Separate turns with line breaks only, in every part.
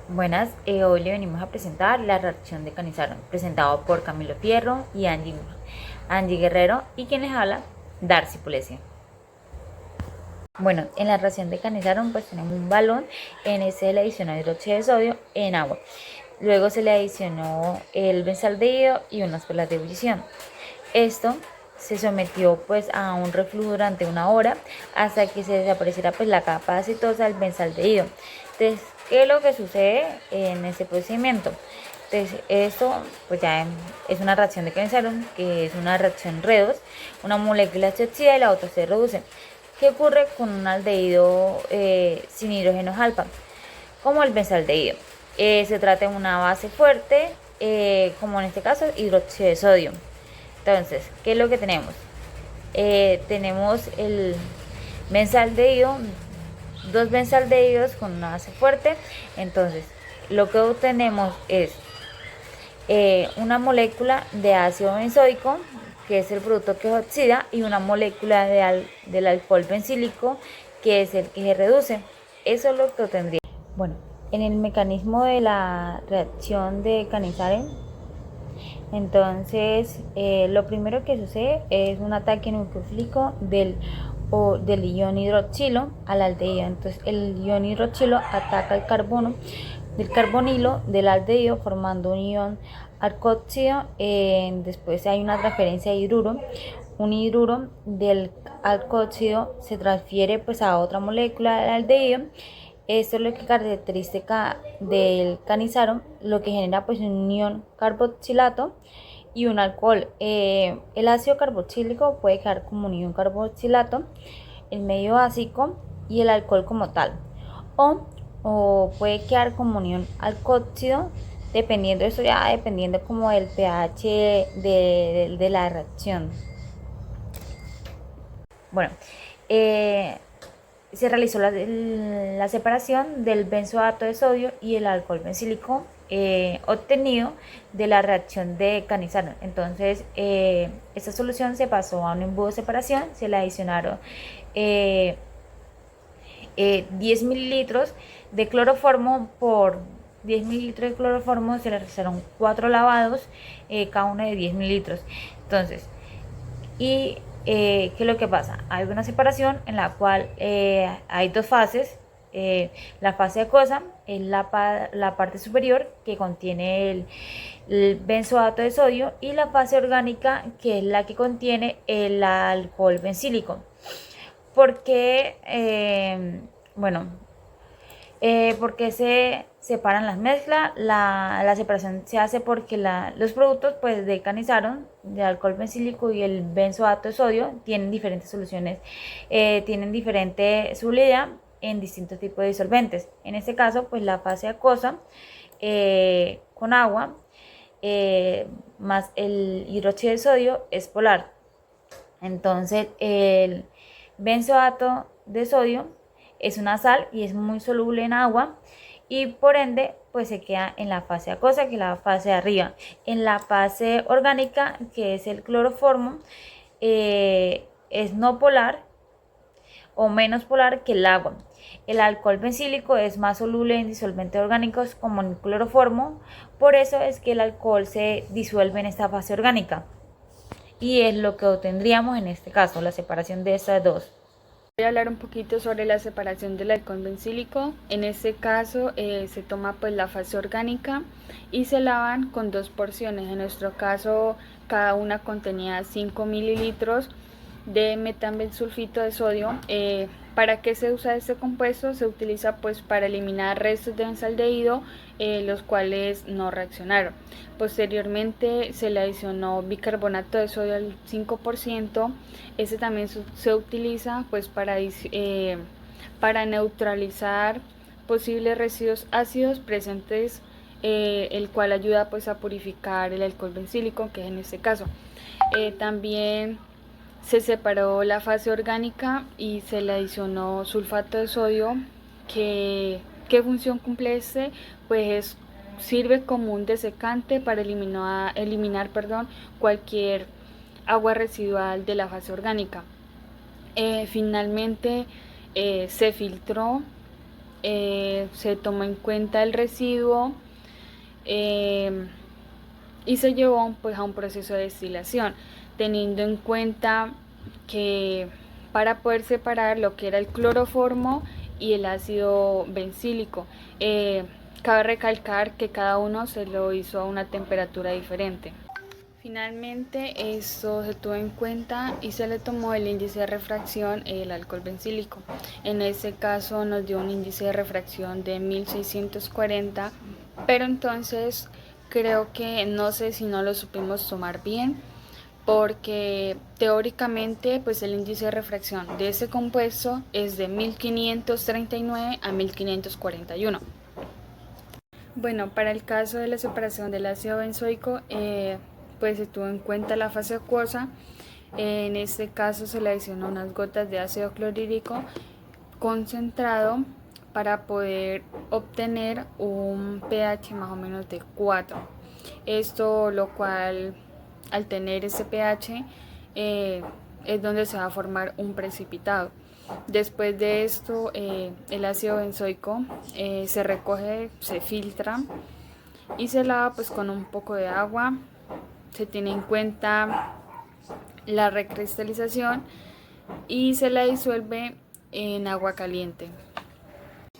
Buenas, hoy le venimos a presentar la reacción de Canizaron, presentado por Camilo Fierro y Angie Guerrero, y quien les habla, Darcy Pulesio. Bueno, en la reacción de Canizaron pues tenemos un balón, en ese se le adicionó hidróxido de sodio en agua. Luego se le adicionó el benzaldehído y unas perlas de ebullición. Esto se sometió pues a un reflujo durante una hora hasta que se desapareciera pues la capa aceitosa del benzaldehído. Entonces, ¿qué es lo que sucede en este procedimiento? Entonces, esto pues ya es una reacción de Canizaron, que es una reacción redox. Una molécula se oxida y la otra se reduce. ¿Qué ocurre con un aldehído sin hidrógenos alfa? Como el benzaldehído. Se trata de una base fuerte, como en este caso hidróxido de sodio. Entonces, ¿qué es lo que tenemos? Tenemos el benzaldehído, dos benzaldehídos con una base fuerte. Entonces, lo que obtenemos es una molécula de ácido benzóico, que es el producto que se oxida, y una molécula del alcohol bencílico, que es el que se reduce. Eso es lo que obtendría. Bueno, en el mecanismo de la reacción de Cannizzaro, entonces lo primero que sucede es un ataque nucleofílico del ion hidroxilo al aldehído. Entonces el ion hidroxilo ataca el carbono del carbonilo del aldehído formando un ion alcoxilo. Después hay una transferencia de hidruro. Un hidruro del alcoxilo se transfiere pues a otra molécula del aldehído. Esto es lo que característica del Cannizzaro, lo que genera pues un ion carboxilato y un alcohol. El ácido carboxílico puede quedar como un ion carboxilato, el medio básico y el alcohol como tal, o puede quedar como un ion alcohóxido, dependiendo de eso, ya dependiendo como del pH de la reacción. Bueno, se realizó la separación del benzoato de sodio y el alcohol bencílico obtenido de la reacción de Cannizzaro. Entonces, esta solución se pasó a un embudo de separación, se le adicionaron 10 mililitros de cloroformo. Por 10 mililitros de cloroformo se le realizaron 4 lavados, cada uno de 10 mililitros. Entonces, ¿qué es lo que pasa? Hay una separación en la cual hay dos fases. La fase acuosa es la parte superior, que contiene el benzoato de sodio, y la fase orgánica, que es la que contiene el alcohol bencílico. Porque, bueno, porque se separan las mezclas. La separación se hace porque los productos pues de Cannizzaro, de alcohol bencílico y el benzoato de sodio, tienen diferentes soluciones, tienen diferente solubilidad en distintos tipos de disolventes. En este caso pues la fase acuosa, con agua, más el hidróxido de sodio, es polar. Entonces el benzoato de sodio es una sal y es muy soluble en agua, y por ende pues se queda en la fase acuosa, que es la fase de arriba. En la fase orgánica, que es el cloroformo, es no polar o menos polar que el agua. El alcohol bencílico es más soluble en disolventes orgánicos como el cloroformo, por eso es que el alcohol se disuelve en esta fase orgánica, y es lo que obtendríamos en este caso, la separación de estas dos.
Voy a hablar un poquito sobre la separación del alcohol bencílico. En este caso se toma pues la fase orgánica y se lavan con dos porciones. En nuestro caso cada una contenía 5 mililitros de metanbensulfito de sodio. ¿Para qué se usa este compuesto? Se utiliza pues para eliminar restos de benzaldehído, los cuales no reaccionaron. Posteriormente se le adicionó bicarbonato de sodio al 5%. Este también se utiliza pues para neutralizar posibles residuos ácidos presentes, el cual ayuda pues a purificar el alcohol bencílico, que es en este caso. También se separó la fase orgánica y se le adicionó sulfato de sodio. ¿Qué función cumple este? Pues sirve como un desecante para eliminar cualquier agua residual de la fase orgánica. Finalmente se filtró se tomó en cuenta el residuo eh, y se llevó pues a un proceso de destilación, teniendo en cuenta que para poder separar lo que era el cloroformo y el ácido bencílico, cabe recalcar que cada uno se lo hizo a una temperatura diferente. Finalmente, esto se tuvo en cuenta y se le tomó el índice de refracción el alcohol bencílico. En este caso nos dio un índice de refracción de 1640, pero entonces creo que no sé si no lo supimos tomar bien, porque teóricamente pues el índice de refracción de ese compuesto es de 1539 a 1541. Bueno, para el caso de la separación del ácido benzoico, pues se tuvo en cuenta la fase acuosa. En este caso se le adicionó unas gotas de ácido clorhídrico concentrado para poder obtener un pH más o menos de 4. Esto lo cual al tener ese pH es donde se va a formar un precipitado. Después de esto, el ácido benzoico se recoge, se filtra y se lava pues con un poco de agua. Se tiene en cuenta la recristalización y se la disuelve en agua caliente.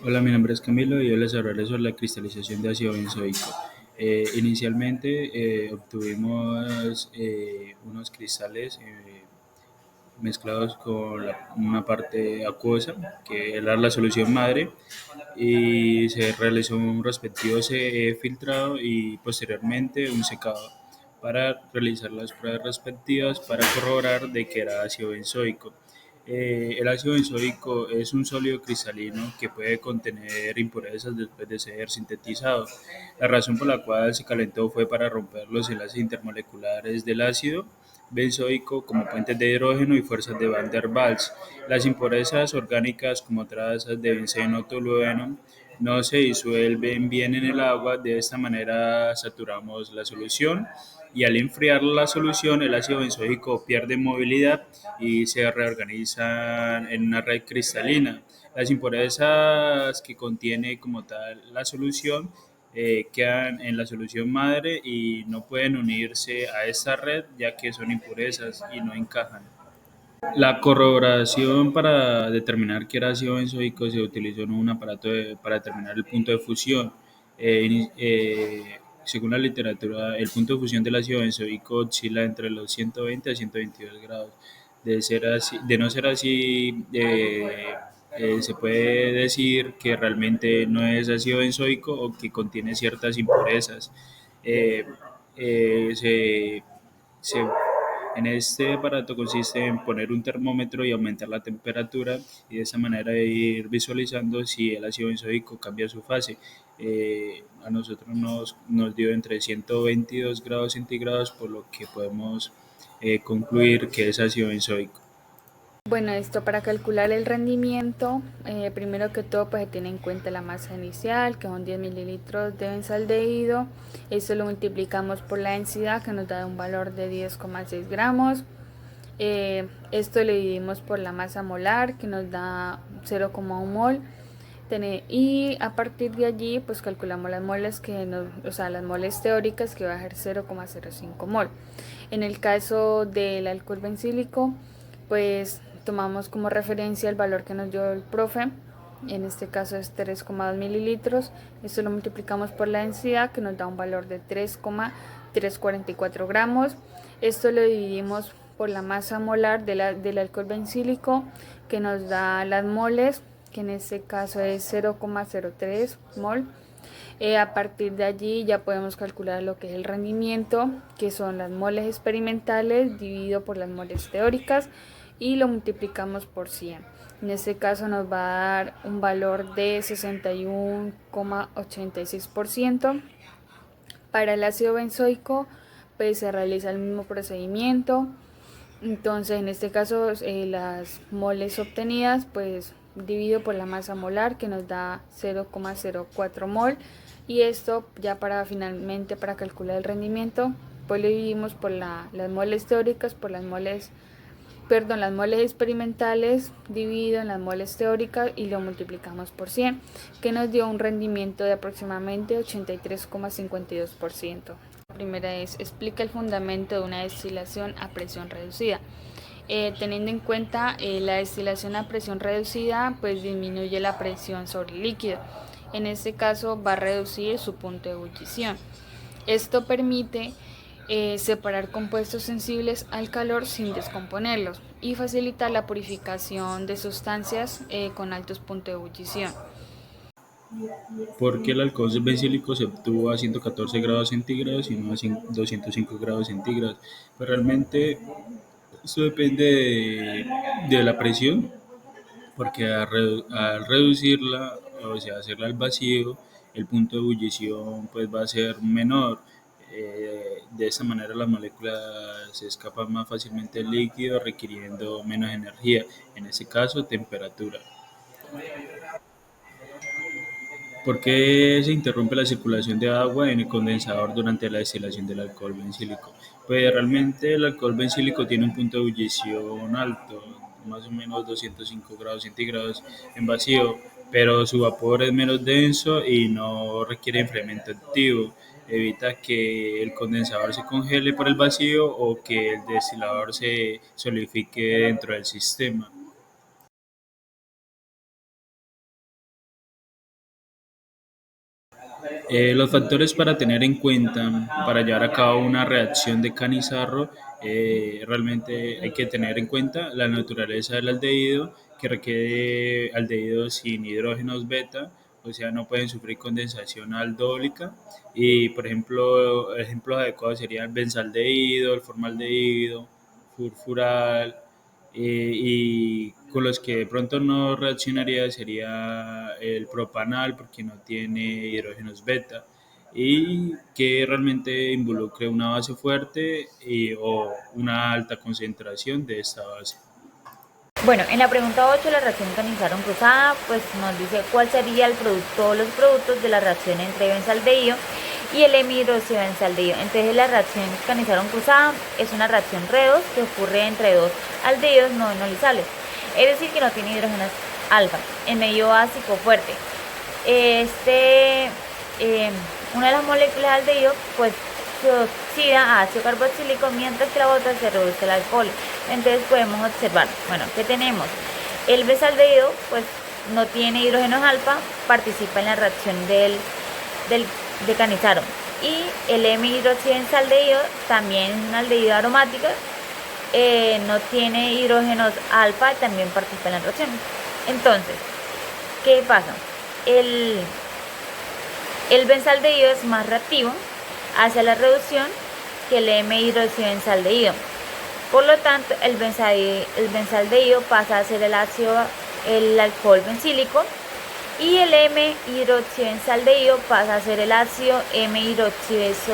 Hola, mi nombre es Camilo y yo les hablaré sobre la cristalización de ácido benzoico. Inicialmente obtuvimos unos cristales mezclados con una parte acuosa, que era la solución madre, y se realizó un respectivo filtrado y posteriormente un secado para realizar las pruebas respectivas para corroborar de que era ácido benzoico. El ácido benzoico es un sólido cristalino que puede contener impurezas después de ser sintetizado. La razón por la cual se calentó fue para romper los enlaces intermoleculares del ácido benzoico como puentes de hidrógeno y fuerzas de Van der Waals. Las impurezas orgánicas como trazas de benceno o tolueno no se disuelven bien en el agua. De esta manera saturamos la solución y al enfriar la solución el ácido benzoico pierde movilidad y se reorganiza en una red cristalina. Las impurezas que contiene como tal la solución quedan en la solución madre y no pueden unirse a esta red ya que son impurezas y no encajan. La corroboración para determinar qué era ácido benzoico se utilizó en un aparato para determinar el punto de fusión. Según la literatura, el punto de fusión del ácido benzoico oscila entre los 120 a 122 grados. De no ser así, se puede decir que realmente no es ácido benzoico o que contiene ciertas impurezas. Eh, eh, se, se En este aparato consiste en poner un termómetro y aumentar la temperatura y de esa manera ir visualizando si el ácido benzoico cambia su fase. A nosotros nos dio entre 122 grados centígrados, por lo que podemos concluir que es ácido benzoico.
Bueno, esto para calcular el rendimiento, primero que todo pues se tiene en cuenta la masa inicial, que son 10 mililitros de benzaldehído. Esto lo multiplicamos por la densidad, que nos da un valor de 10,6 gramos. Esto lo dividimos por la masa molar, que nos da 0,1 mol. Y a partir de allí pues calculamos las moles las moles teóricas, que va a ser 0,05 mol. En el caso del alcohol bencílico, pues tomamos como referencia el valor que nos dio el profe. En este caso es 3,2 mililitros. Esto lo multiplicamos por la densidad, que nos da un valor de 3,344 gramos. Esto lo dividimos por la masa molar del alcohol bencílico, que nos da las moles, que en este caso es 0,03 mol. A partir de allí ya podemos calcular lo que es el rendimiento, que son las moles experimentales dividido por las moles teóricas, y lo multiplicamos por 100. En este caso nos va a dar un valor de 61,86%. Para el ácido benzoico pues se realiza el mismo procedimiento. Entonces en este caso las moles obtenidas pues dividido por la masa molar, que nos da 0,04 mol, y esto ya para finalmente para calcular el rendimiento pues lo dividimos por las moles teóricas por las moles las moles experimentales dividido en las moles teóricas y lo multiplicamos por 100, que nos dio un rendimiento de aproximadamente 83,52%. La primera es, explica el fundamento de una destilación a presión reducida. Teniendo en cuenta la destilación a presión reducida, pues disminuye la presión sobre el líquido. En este caso va a reducir su punto de ebullición. Esto permite separar compuestos sensibles al calor sin descomponerlos y facilitar la purificación de sustancias con altos puntos de ebullición.
¿Por qué el alcohol bencílico se obtuvo a 114 grados centígrados y no a 205 grados centígrados? Pues realmente eso depende de la presión, porque al reducirla, o sea, hacerla al vacío, el punto de ebullición pues va a ser menor. De esta manera las moléculas se escapan más fácilmente del líquido, requiriendo menos energía, en este caso temperatura. ¿Por qué se interrumpe la circulación de agua en el condensador durante la destilación del alcohol bencílico? Pues realmente el alcohol bencílico tiene un punto de ebullición alto, más o menos 205 grados centígrados en vacío, pero su vapor es menos denso y no requiere enfriamiento activo. Evita que el condensador se congele por el vacío o que el destilador se solidifique dentro del sistema. Los factores para tener en cuenta para llevar a cabo una reacción de Cannizzaro, realmente hay que tener en cuenta la naturaleza del aldehído, que requiere aldehídos sin hidrógenos beta, o sea, no pueden sufrir condensación aldólica. Y, por ejemplo, ejemplos adecuados serían el benzaldehído, el formaldehído, furfural, y con los que de pronto no reaccionaría sería el propanal, porque no tiene hidrógenos beta, y que realmente involucre una base fuerte o una alta concentración de esta base.
Bueno, en la pregunta 8, la reacción Cannizzaro cruzada, pues nos dice cuál sería el producto o los productos de la reacción entre benzaldehído y el hemihidroxibenzaldehído. Entonces la reacción Cannizzaro cruzada es una reacción redox que ocurre entre dos aldehídos no enolizales, es decir, que no tiene hidrógenos alfa en medio básico fuerte. Una de las moléculas de aldehído pues se oxida a ácido carboxílico, mientras que la otra se reduce al alcohol. Entonces podemos observar, bueno, que tenemos el benzaldehído, pues no tiene hidrógenos alfa, participa en la reacción de Cannizzaro, y el hemihidroxibenzaldehído también es un aldehído aromático, no tiene hidrógenos alfa, también participa en la reacción. Entonces, ¿qué pasa? El benzaldehído es más reactivo hacia la reducción que el hemihidroxibenzaldehído. Por lo tanto, el benzaldehído pasa a ser el alcohol bencílico, y el hemihidroxibenzaldehído pasa a ser el ácido hemihidroxibezoico.